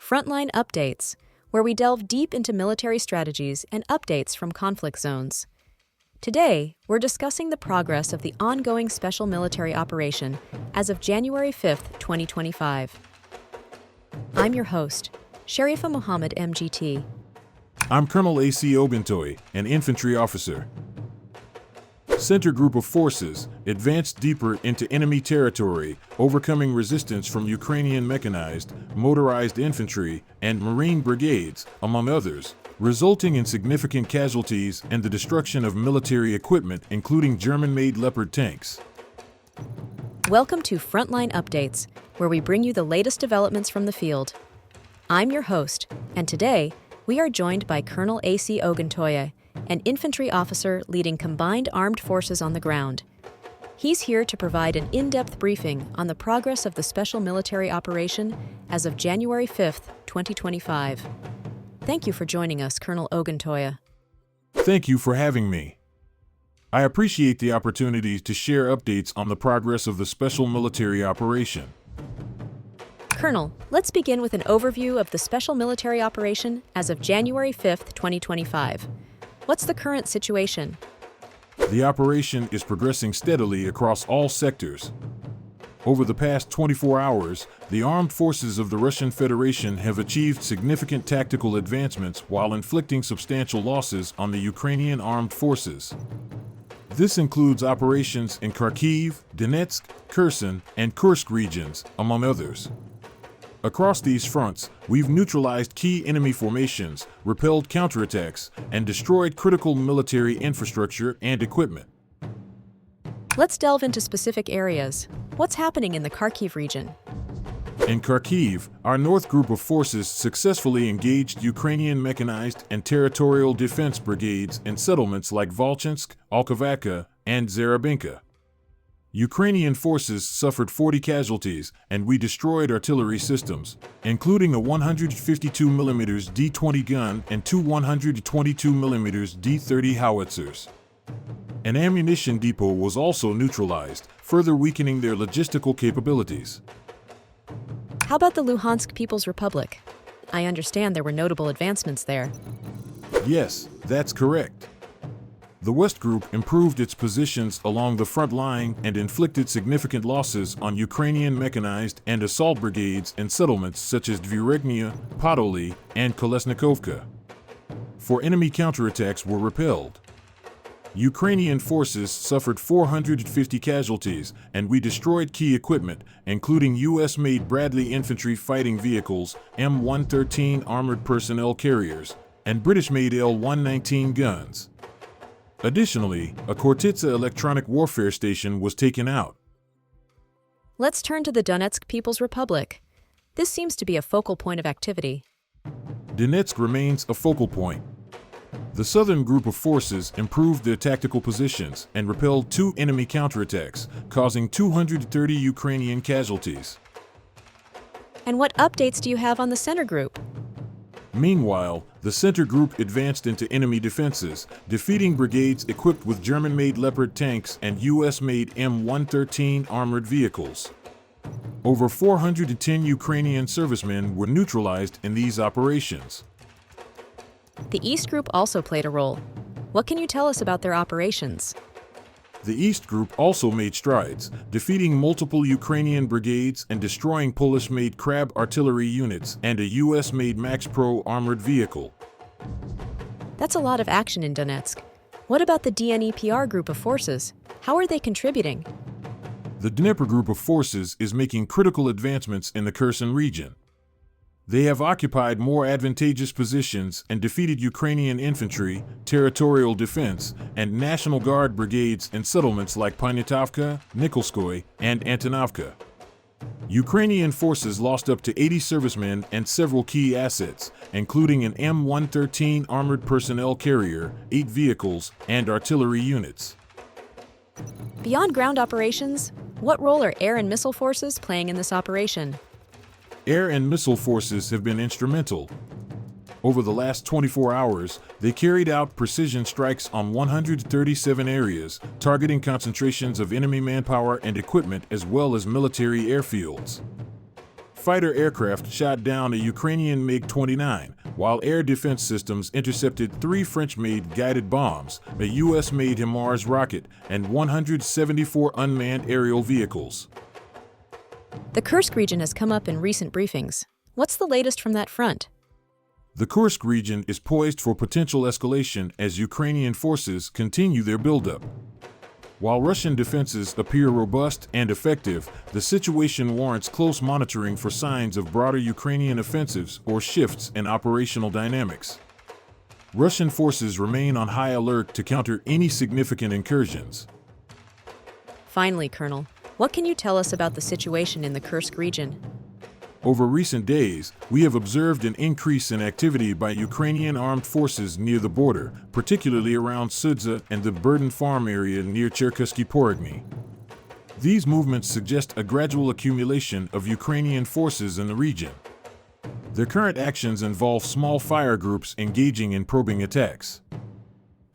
Frontline Updates, where we delve deep into military strategies and updates from conflict zones. Today, we're discussing the progress of the ongoing special military operation as of January 5th, 2025. I'm your host, Sharifa Muhammad MGT. I'm Colonel A.C. Oguntoye, an Infantry Officer. Center Group of Forces advanced deeper into enemy territory, overcoming resistance from Ukrainian mechanized, motorized infantry, and Marine brigades, among others, resulting in significant casualties and the destruction of military equipment, including German-made Leopard tanks. Welcome to Frontline Updates, where we bring you the latest developments from the field. I'm your host, and today, we are joined by Colonel A.C. Oguntoye, an infantry officer leading combined armed forces on the ground. He's here to provide an in-depth briefing on the progress of the special military operation as of January 5th, 2025. Thank you for joining us, Colonel Oguntoye. Thank you for having me. I appreciate the opportunity to share updates on the progress of the special military operation. Colonel, let's begin with an overview of the special military operation as of January 5th, 2025. What's the current situation? The operation is progressing steadily across all sectors. Over the past 24 hours, the armed forces of the Russian Federation have achieved significant tactical advancements while inflicting substantial losses on the Ukrainian armed forces. This includes operations in Kharkiv, Donetsk, Kherson, and Kursk regions, among others. Across these fronts, we've neutralized key enemy formations, repelled counterattacks, and destroyed critical military infrastructure and equipment. Let's delve into specific areas. What's happening in the Kharkiv region? In Kharkiv, our North Group of Forces successfully engaged Ukrainian mechanized and territorial defense brigades in settlements like Volchansk, Alkovaka, and Zarabinka. Ukrainian forces suffered 40 casualties, and we destroyed artillery systems, including a 152mm D-20 gun and two 122mm D-30 howitzers. An ammunition depot was also neutralized, further weakening their logistical capabilities. How about the Luhansk People's Republic? I understand there were notable advancements there. Yes, that's correct. The West Group improved its positions along the front line and inflicted significant losses on Ukrainian mechanized and assault brigades in settlements such as Dviregnia, Podoli, and Kolesnikovka. Four enemy counterattacks were repelled. Ukrainian forces suffered 450 casualties, and we destroyed key equipment, including U.S.-made Bradley infantry fighting vehicles, M113 armored personnel carriers, and British-made L119 guns. Additionally, a Khortytsa electronic warfare station was taken out. Let's turn to the Donetsk People's Republic. This seems to be a focal point of activity. Donetsk remains a focal point. The Southern Group of Forces improved their tactical positions and repelled two enemy counterattacks, causing 230 Ukrainian casualties. And what updates do you have on the Center Group? Meanwhile, the Center Group advanced into enemy defenses, defeating brigades equipped with German-made Leopard tanks and U.S.-made M113 armored vehicles. Over 410 Ukrainian servicemen were neutralized in these operations. The East Group also played a role. What can you tell us about their operations? The East Group also made strides, defeating multiple Ukrainian brigades and destroying Polish-made Krab artillery units and a U.S.-made Max Pro armored vehicle. That's a lot of action in Donetsk. What about the DNEPR Group of Forces? How are they contributing? The Dnipro Group of Forces is making critical advancements in the Kherson region. They have occupied more advantageous positions and defeated Ukrainian infantry, territorial defense, and National Guard brigades in settlements like Poniatowka, Nikolskoye, and Antonovka. Ukrainian forces lost up to 80 servicemen and several key assets, including an M113 armored personnel carrier, 8 vehicles, and artillery units. Beyond ground operations, what role are air and missile forces playing in this operation? Air and missile forces have been instrumental. Over the last 24 hours, they carried out precision strikes on 137 areas, targeting concentrations of enemy manpower and equipment as well as military airfields. fighter aircraft shot down a Ukrainian MiG-29, while air defense systems intercepted 3 French-made guided bombs, a U.S.-made HIMARS rocket, and 174 unmanned aerial vehicles. The Kursk region has come up in recent briefings. What's the latest from that front? The Kursk region is poised for potential escalation as Ukrainian forces continue their buildup. While Russian defenses appear robust and effective, the situation warrants close monitoring for signs of broader Ukrainian offensives or shifts in operational dynamics. Russian forces remain on high alert to counter any significant incursions. Finally, Colonel, what can you tell us about the situation in the Kursk region? Over recent days, we have observed an increase in activity by Ukrainian armed forces near the border, particularly around Sudza and the Burden Farm area near Cherkasky Porogny. These movements suggest a gradual accumulation of Ukrainian forces in the region. Their current actions involve small fire groups engaging in probing attacks.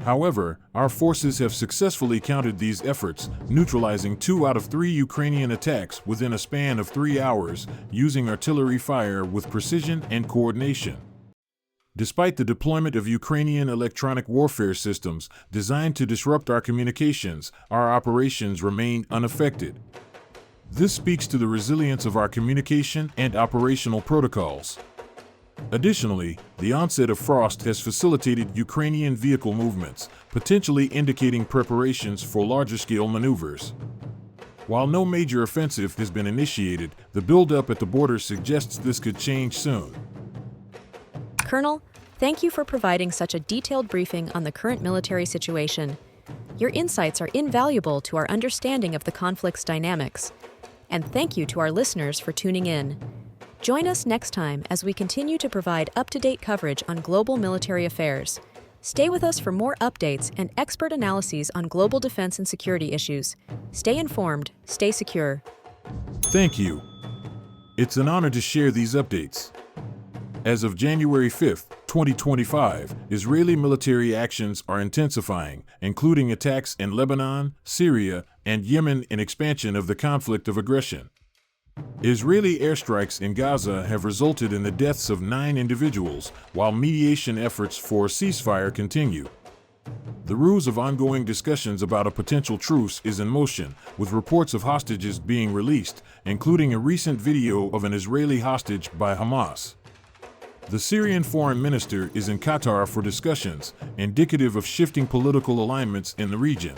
However, our forces have successfully countered these efforts, neutralizing 2 out of 3 Ukrainian attacks within a span of 3 hours, using artillery fire with precision and coordination. Despite the deployment of Ukrainian electronic warfare systems designed to disrupt our communications, our operations remain unaffected. This speaks to the resilience of our communication and operational protocols. Additionally, the onset of frost has facilitated Ukrainian vehicle movements, potentially indicating preparations for larger-scale maneuvers. While no major offensive has been initiated, the buildup at the border suggests this could change soon. Colonel, thank you for providing such a detailed briefing on the current military situation. Your insights are invaluable to our understanding of the conflict's dynamics. And thank you to our listeners for tuning in. Join us next time as we continue to provide up-to-date coverage on global military affairs. Stay with us for more updates and expert analyses on global defense and security issues. Stay informed, stay secure. Thank you. It's an honor to share these updates. As of January 5, 2025, Israeli military actions are intensifying, including attacks in Lebanon, Syria, and Yemen, an expansion of the conflict of aggression. Israeli airstrikes in Gaza have resulted in the deaths of 9 individuals, while mediation efforts for a ceasefire continue. The ruse of ongoing discussions about a potential truce is in motion, with reports of hostages being released, including a recent video of an Israeli hostage by Hamas. The Syrian foreign minister is in Qatar for discussions, indicative of shifting political alignments in the region.